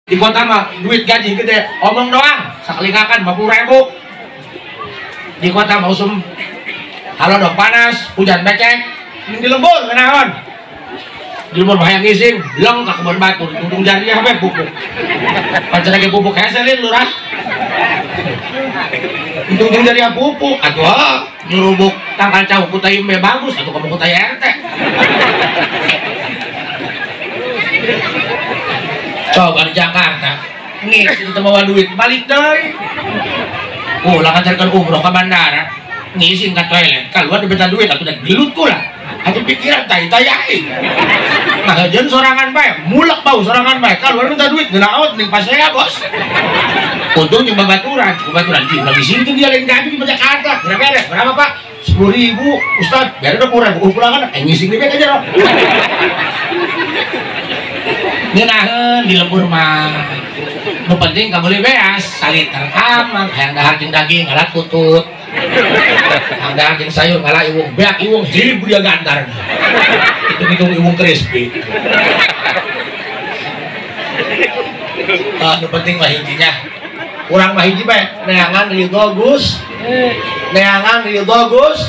Di kota mah duit gaji gede, omong doang, sakelingakan 50.000. Di kota mau halo dok panas, hujan becek, ini di lembur kenaon. Di lembur bahaya ngising, leng ke kebun batu, tuntung jarinya sampai pupuk. Pancen lagi pupuk heselin lurah. Tuntung jarinya pupuk, atuh nyurubuk tangkal cau kutai mbe bagus, atuh kamu kutai RT. Coba di Jakarta nih kita bawa duit balik deh ulah ngajarkan umroh ke bandara ngisin ke toilet keluar dibeta duit atau udah gelut kula atau pikiran tai-tai ngajarin sorangan baik mulak bau sorangan baik keluar minta duit ngenaot nih pas saya bos untung yang babaturan di lagi sini dia lain gaji di Jakarta berapa pak 10.000 Ustad biar udah murah pulang kan ngisin duit aja dong ngenahen di lembur mah nu penting gak boleh beas salit terkamang hayang dahar jeung daging ngalah tutut hayang dahar jeung sayur ngalah iwung beak iwung hirib dia gantar itu iwung crispy nu penting mah hijinya urang mah hiji bae neangan ridho Gus neangan ridho Gus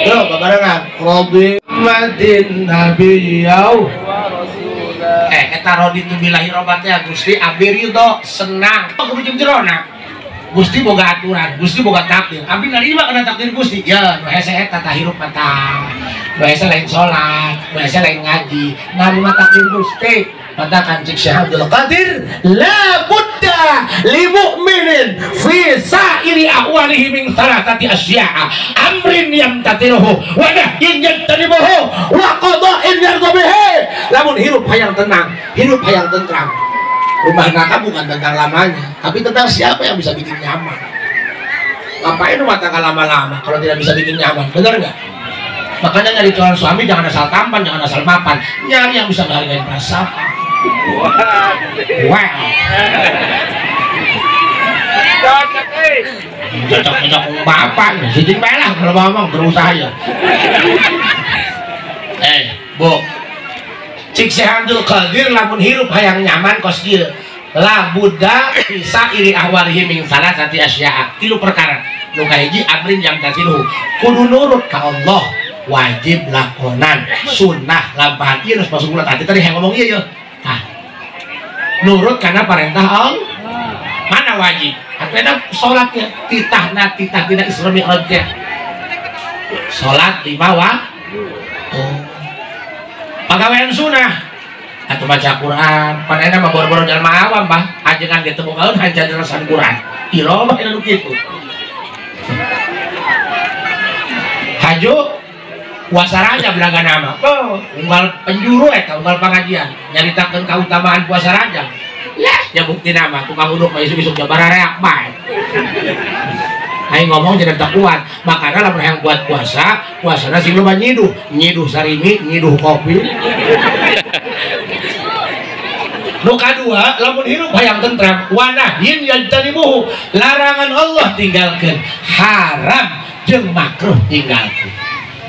yo babarengan Robi Madin Nabiyau kita rodi tu bilahi robatnya Gusti abdi ridho senang kudu jeung jerona Gusti boga aturan Gusti boga takdir abdi narima kana takdir Gusti ya nu hese eta tah hirup mata nu hese lain salat nu hese lain ngaji narima takdir Gusti mata kancik Syekh Abdul Qadir la budda li mu'minin fi sa'iri ahwalihi min thalathati asya'a amrin yamtatiruhu wa nahyin yajtanibuhu wa qada'in yardabihi lamun hirup hayang tenang hirup hayang tentram rumah naka bukan tentang lamanya tapi tentang siapa yang bisa bikin nyaman ngapain rumah tangga lama-lama kalau tidak bisa bikin nyaman benar nggak makanya nyari calon suami jangan asal tampan jangan asal mapan nyari yang bisa menghargai perasaan wow cocok bapak sijing belah kalau ngomong berusaha ya bu cik Syekh Abdul Qadir lamun hirup hayang nyaman kos dieu la buddha bisa iri ahwalihi min salasati asya'a tilu perkara nu kahiji amrin yang tasiluhu kudu nurut ka Allah wajib lakonan sunnah lampahan ieu geus masuk bulan tadi hayang ngomong ieu tah nurut karena perintah Allah mana wajib atuh salatnya titahna titah dina Isra Mi'raj salat 5 waktu pagawean sunnah atau baca Quran panena mah boro-boro jalma awam bah ajengan ditemu kaeun hajar derasan Quran ilo mah anu kitu haju puasa raja belaga nama unggal penjuru eta unggal pengajian nyaritakeun kautamaan puasa raja ya bukti nama tukang uduk mah isuk-isuk jabar reak bae aing ngomong tidak tak kuat makanya lamun hayang buat puasana sing loba nyiduh sarimi nyiduh kopi nu kadua lamun hirup hayang tentram wanah yin yajtanibuhu larangan Allah tinggalkeun haram jeung makruh tinggalkeun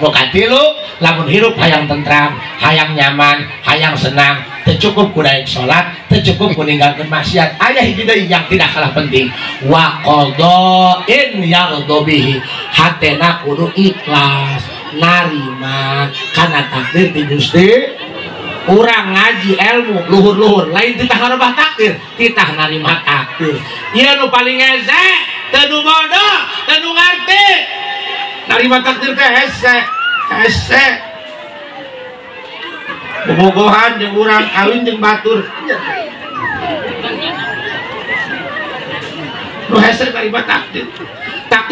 nu katilu lamun hirup hayang tentram hayang nyaman hayang senang teu cukup ku daek salat teu cukup ku ninggalkeun maksiat aya hiji deui yang tidak kalah penting wa qada'in yardabihi hatena kudu ikhlas narima kana takdir ti Gusti urang ngaji ilmu luhur-luhur lain titah ngarobah takdir titah narima takdir ieu nu paling hese teu nu bodoh teu nu ngarti narima takdir teh hese bobogohan jeung urang kawin jeung batur nu hese narima takdir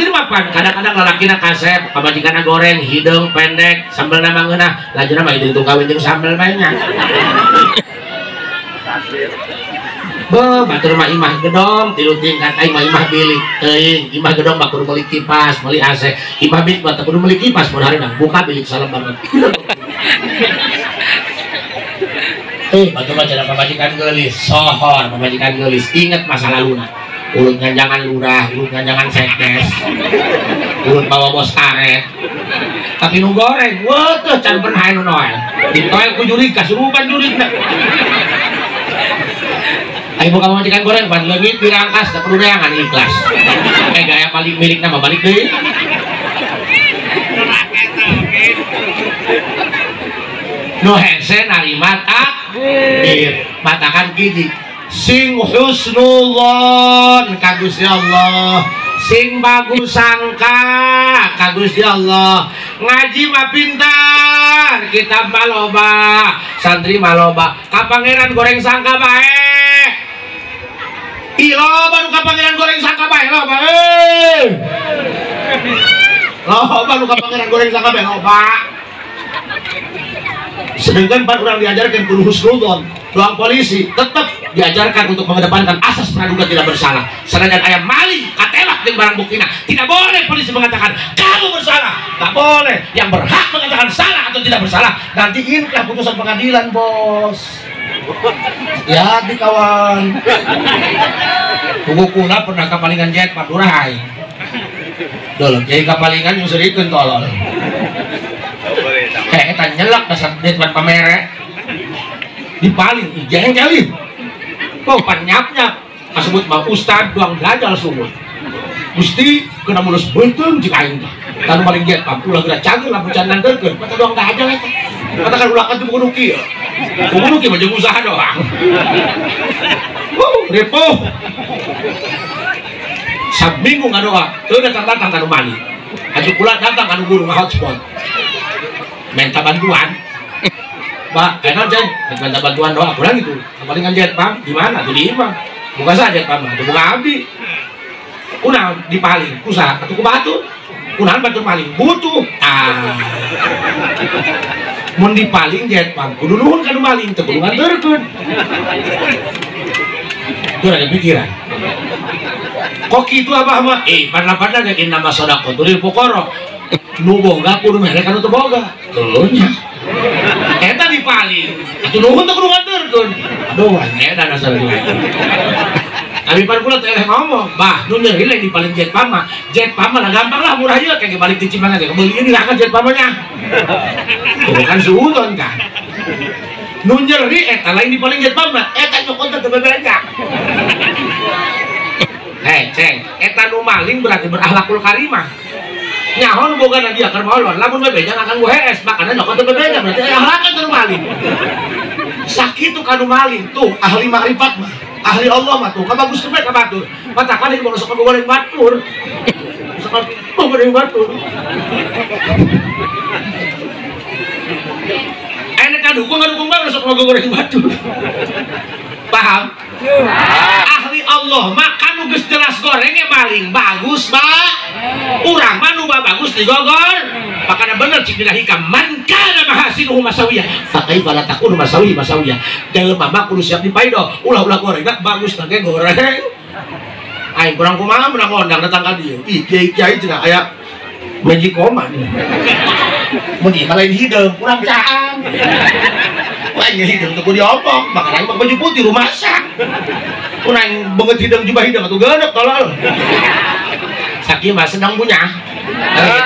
mah pan kadang-kadang lalakina kasep pamajikanna goreng hideung pendek sambel nama ngeunah lajuna mah hideung kawin jeung sambel banyak batur mah imah gedong tilu tingkat imah bilik teuing imah gedong mah kudu meuli kipas meuli AC imah bilik mah kudu meuli kipas mun harina buka bilik salam banget batur mah cenah pamajikan geulis sohor pamajikan geulis inget masa laluna ulut nganjangan lurah ulut nganjangan sekdes ulut bawa bos karet tapi nu goreng wah tuh can pernah nu noel ditoel ku jurig kasurupan jurig Ayo buka majikan goreng ban leungit dirangkas da perlu neangan ikhlas. Gaya paling milik nama balik deui. Nu hese narima takdir matakan gini sing husnullah ka Gusti Allah, sing bagus sangka ka Gusti Allah, ngaji mah pintar, kitab mah loba, santri mah loba, ka pangeran goreng sangka bae. Loba nu ka pangeran goreng sangka bae loba loba nu ka pangeran goreng sangka bae loba. Sedangkan pan orang diajarkan kudu husnudzon, doang polisi tetap diajarkan untuk mengedepankan asas praduga tidak bersalah. Sedangkan ayam maling katelak dengan barang buktinya, tidak boleh polisi mengatakan kamu bersalah, tak boleh. Yang berhak mengatakan salah atau tidak bersalah nanti inkrah putusan pengadilan, bos. Ya di kawan tunggu kuna pernah kapalingan jet padurai dulu jadi kapalingan yang serikeun tolol eta nyelak dasar depan pamere dipaling ijeng kali kok panyapnya kasebut mah ustad doang dajal sumur Gusti kena mulus beuteung jika aing teh kan paling jet pam ulah geura cager lampu candan teukeun mata doang dajal eta katakan ulah kan buku kieu buku kieu mah jeung usaha doang repo sabinggu ngadoa teu datang-datang ka rumah ni aju pula datang ka guru hotspot minta bantuan Pak, enak Jen, minta bantuan doa pulang gitu palingan jet Pam, gimana tuh di imam buka saja Pam, itu buka abdi kunang dipaling, kusa, atau kubatu kunang batu paling, butuh mun dipaling jet Pam, kudu nuhun kan maling, teu kudu nganterkeun itu ada pikiran kok gitu abah mah, pada yakin nama sodako turil pokoro nu boga kudu mere kan teu boga teunya eta dipaling atuh nuhun teu kudu nganterkeun aduh eta dasar dua abi pan kula teh ngomong bah nu nyeri lain dipaling jet pama lah gampang lah murah ieu kayak balik di Cimahi teh beuli ini akan jet pamanya bukan suudon kan nu nyeri eta lain dipaling jet pama eta nyokot teh bebeja ceng eta nu maling berarti berakhlakul karimah nyaho nu boga dia keur molor lamun bebeja akan gue HS makanya nyokot teu bebeja berarti akhlakan teu maling sakitu kanu maling tuh ahli makrifat mah ahli Allah mah tuh kabagus kepe ka batur matakan ieu sok goreng batur sok goreng batur ene kadukung bae sok goreng batur paham ahli Allah mah kanu geus jelas gorengnya maling bagus bah urang mah nu bagus digogor makanya bener cik dina hikam man kana mahasinuhu masawiyah fakaifa la takunu masawiyah jelema mah kudu siap dipaido ulah-ulah goreng bagus na ge goreng aing kurang kumaha menang ngondang datang ka dieu ih kiai cenah aya magic command mun ieu lain hideung kurang caang lain hideung teu kudu diopong makanya pakai baju putih rumah sak kurang banget hideung jubah hideung atuh geunep tolol sakieu mah sedang punya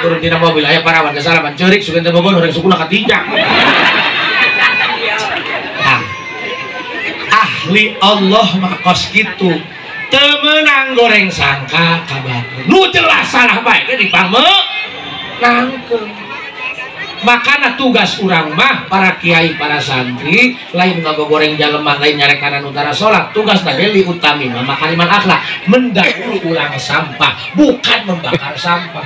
turun tina mobil aya parawan ke salaman ceurik sugan teh Bogor horeng sukuna katiga ahli Allah mah kos kitu teu meunang goreng sangka ka batur nu jelas salah bae ge dipangmeunangkeun makana tugas urang mah para kiai para santri lain ngagoreng jaleman lain nyarekanan utara sholat tugas daheli utami mah makariman akhlak mendahului ulang sampah bukan membakar sampah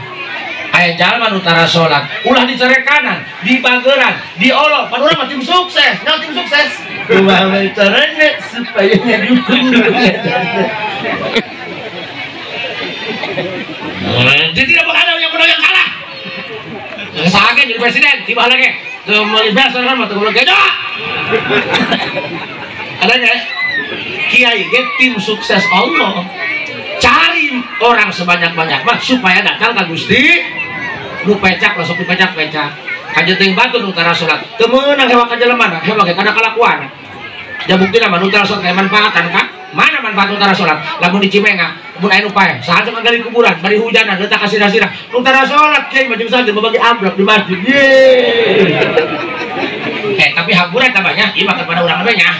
aya jaleman utara sholat ulah di carekanan di bageran di olo padahal mah tim sukses nah tim sukses kumaha caranya supaya dukung jadi tidak bakal ada yang menang yang kalah sakit jadi presiden tiba lagi kembali biasa kan mata gue lagi adanya kiai tim sukses Allah cari orang sebanyak-banyak mah supaya datang ke Gusti nu pecak langsung dipecak kajeting batu utara sholat temenang hewa kajeleman hewa kayak kada kelakuan ya bukti nama utara sholat kayak manfaatan kan mana manfaat utara sholat lamun di Cimenga mun aya nu pae saha jeung nggali kuburan bari hujanan letak kasirah-sirah utara sholat kiai mah jeung saja membagi amplop di masjid ye tapi haburan tambahnya ieu mah kepada urang we nya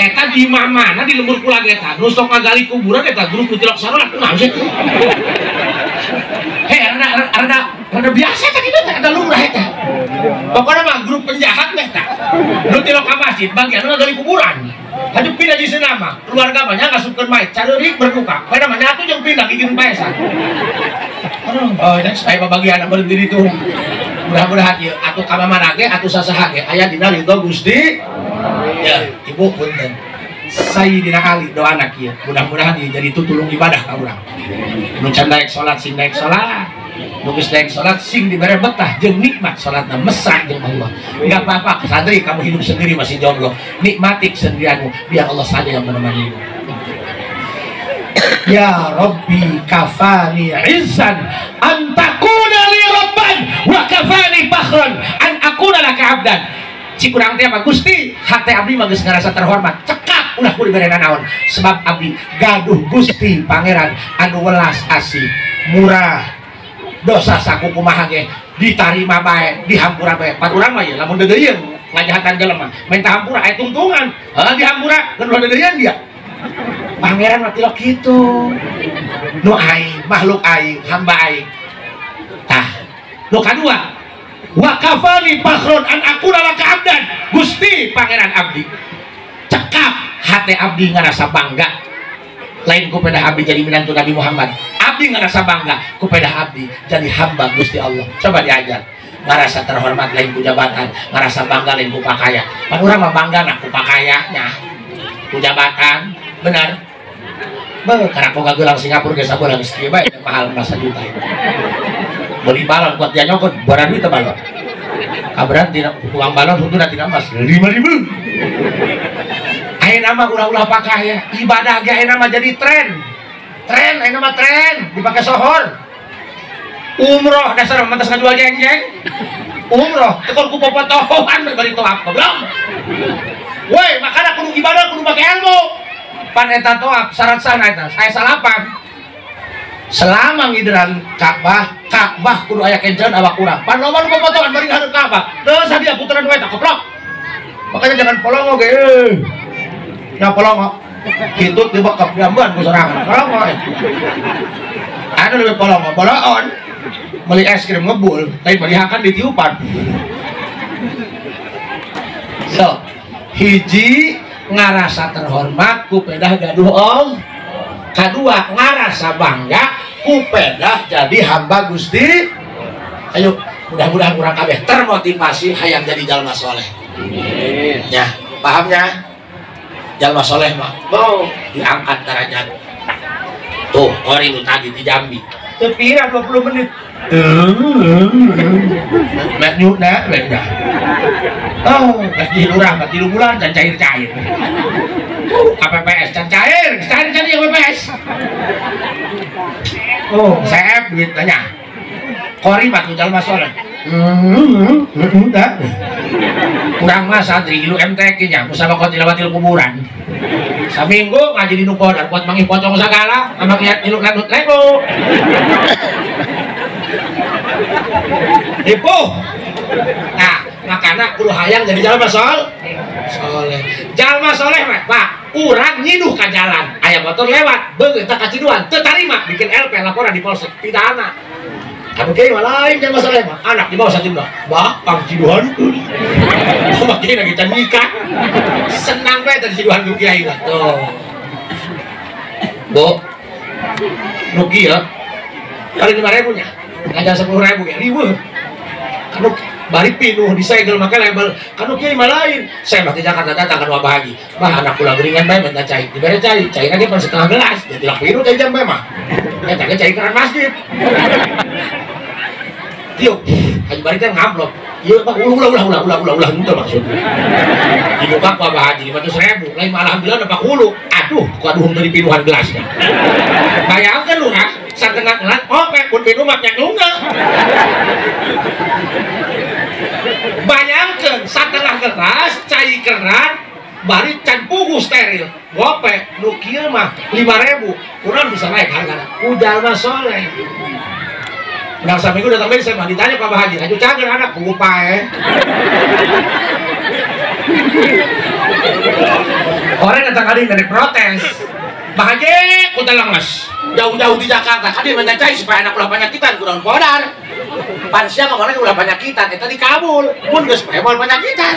eta di mana di lembur pulang eta nu sok ngagali kuburan eta grup kutilok sarona kunaon sih rada biasa tadi itu ada lumrah eta pokoknya mah grup penjahat eta nu tilok ka masjid bagian ngagali kuburan haju pindah di sana mah keluarga banyak ngasupkeun mayit careurik berduka pada mah nyatu jeung pindah bikin paesan oh dan saya bagian berdiri itu mudah-mudahan ieu atuh ka mana ge atuh sasaha ge aya dina ridho Gusti ya ibu punten Sayyidina Ali doa anak ieu mudah-mudahan ieu jadi tutulung ibadah ka urang nu can daek salat sing daek salat nu geus daek salat sing dibere betah jeung nikmat salatna mesra jeung Allah enggak apa-apa santri kamu hidup sendiri masih jomblo nikmati kesendirianmu biar Allah saja yang menemanimu ya Rabbi kafani izzan an takuna li rabban wa kafani fakhran an akuna laka abdan cik urang teh mah Gusti hate abdi mah geus ngarasa terhormat cekap ulah kudu berenan naon sebab abdi gaduh Gusti pangeran anu welas asih murah dosa saku kumaha ge ditarima bae dihampura bae pan urang mah ye lamun deudeuyeun ngajahatan jelema minta hampura aya tungtungan dihampura geus deudeuyeun dia pangeran mati lo gitu nu aing makhluk aing hamba aing tah nu kadua wa kafani fakhron an akuna laka abdan Gusti pangeran abdi cekap hate abdi ngarasa bangga lain ku pedah abdi jadi minantu Nabi Muhammad abdi ngarasa bangga ku pedah abdi jadi hamba Gusti Allah coba diajar ngarasa terhormat lain ku jabatan ngarasa bangga lain ku pakaya pan urang mah bangga nak ku pakayanya ku jabatan benar karena kau gak gelang Singapura ke sabar geus kieu bae mahal masa juta beli balon buat dia nyokot barang duit balon kabaran tina uang balon hutuna tina emas 5.000 ayeuna mah ulah-ulah pakaya ibadah ge ayeuna mah jadi tren ayeuna mah tren dipake sohor umroh dasar mantas ngajual jeng-jeng umroh tekor ku popotohan bari toap belum woi makanya kudu ibadah kudu make ilmu pan eta toap syarat sana eta saya salapan selama ngidran Ka'bah kudu aya kencan awak urang pan loba nu popotohan bari hareup Ka'bah teu sadia puteran we eta koplok makanya jangan polongo ge nya polongo hitut di bekap jamban ku sorangan polongo anu leuwih polongo boloon beli es krim ngebul lain barihakan ditiupan so hiji ngarasa terhormat ku pedah gaduh Allah kedua ngarasa bangga ku pedah jadi hamba Gusti ayo mudah-mudahan kurang kabeh termotivasi hayang jadi jalma soleh ya pahamnya jalma soleh mah mau diangkat derajat tuh ori nu tadi di Jambi tepira 20 menit mek nyuna beda oh lagi lurah mati 3 bulan dan cair-cair KPPS dan cair jadi KPPS oh saya duit tanya kori batu jalma soleh udah kurang mah santri ilu MTQ nya musabaqah tilawatil kuburan saminggu ngaji di nukodar buat manggih pocong segala sama kiat ilu lanut lego Ibu, nah makanya kudu hayang jadi jalma soleh jalma soleh mah pak urang nyiduh ka jalan aya motor lewat beungeut tak kaciduan teu tarima bikin LP laporan di polsek pidana anu kieu mah lain jalma soleh mah anak di bawah 1 tahun bakang ciduhan mah kieu lagi can nikah senang bae tadi ciduhan ku kiai lah tuh Bu nu kieu kali 5.000 nya ngajak 10.000 ya riweuh kanu bari pinuh disegel make label kanu kieu mah lain saya mah di Jakarta datang kan wabah haji mah anak kula geuringan bae minta cai dibere cai cairna ge pan setengah gelas jadi lah pinuh teh jam bae mah eta ge cai keran masjid tiup haji bari teh ngamplop ieu mah ulah itu maksudnya dibuka ku wabah haji 500.000 lain mah alhamdulillah dapat hulu aduh ku aduh dari pinuhan gelasnya bayangkeun lu ha satengah gelas oke pun pinuh mah nyangungna bayangkan setengah gelas cai keran bari can pugu steril gope nu kieu mah 5.000 urang bisa naik hargana ku jalma soleh udah saminggu datang bae saya mah ditanya Pak Haji aju cager anak pugu pae Orang datang kali dari protes. Bahagia, kuda lemes. Jauh-jauh di Jakarta, kan dia mencari supaya anak ulah penyakitan, kurang podar. Pansia kemarin ulah penyakitan, itu di Kabul. Pun gak supaya mau penyakitan.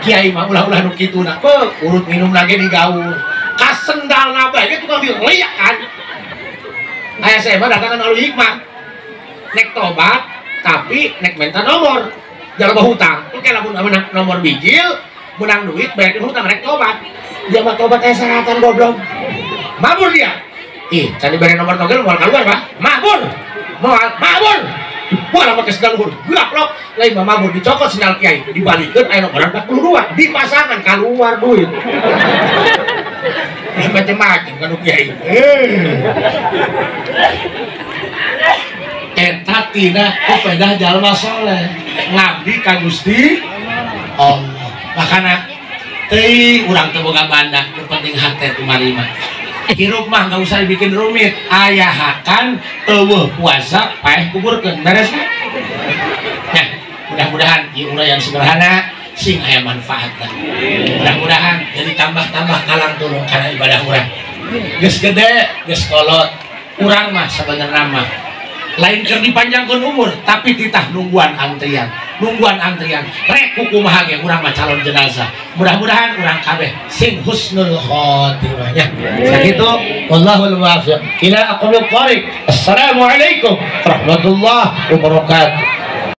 Kiai mah ulah-ulah nuk itu nak, urut minum lagi di gaul. Kasendal nabanya tukang dilihat kan. Ayah saya mah datangkan lalu hikmah. Nek tobat, tapi nek minta nomor. Jangan bawa hutang. Oke lah menang nomor bijil, menang duit, bayarin hutang, nek tobat. Dia mah tobat kayak sehatan goblok. Mabur dia. Ih, cari beri nomor togel mau keluar pak. Mabur, mabur. Wah, lama kesegal luhur. Gelap loh. Lain mah mabur dicokot sendal kiai, dibalikin ayo nomor 42, dipasangkan keluar duit. Macam-macam kan kiai. Eta tina kepedah jalma soleh ngabdi ka Gusti Allah. Makana teuing urang teu boga banda, nu penting hate kumari mah. Hirup mah gak usah dibikin rumit. Ayahakan eueuh puasa paeh kuburkeun beres. Nah, mudah-mudahan ieu urang yang sederhana sing aya manfaatna. Mudah-mudahan jadi tambah-tambah kalang tulung kana ibadah urang. Geus gede, geus kolot. Urang mah sabenerna mah lain keur dipanjangkeun umur, tapi titah nungguan antrian. Nungguan antrian. Rek kumaha ge urang mah calon jenazah. Mudah-mudahan urang kabeh sing husnul khotimah nya. Sakitu wallahul muwaffiq. Ila aqwamit thoriq. Assalamualaikum warahmatullahi wabarakatuh.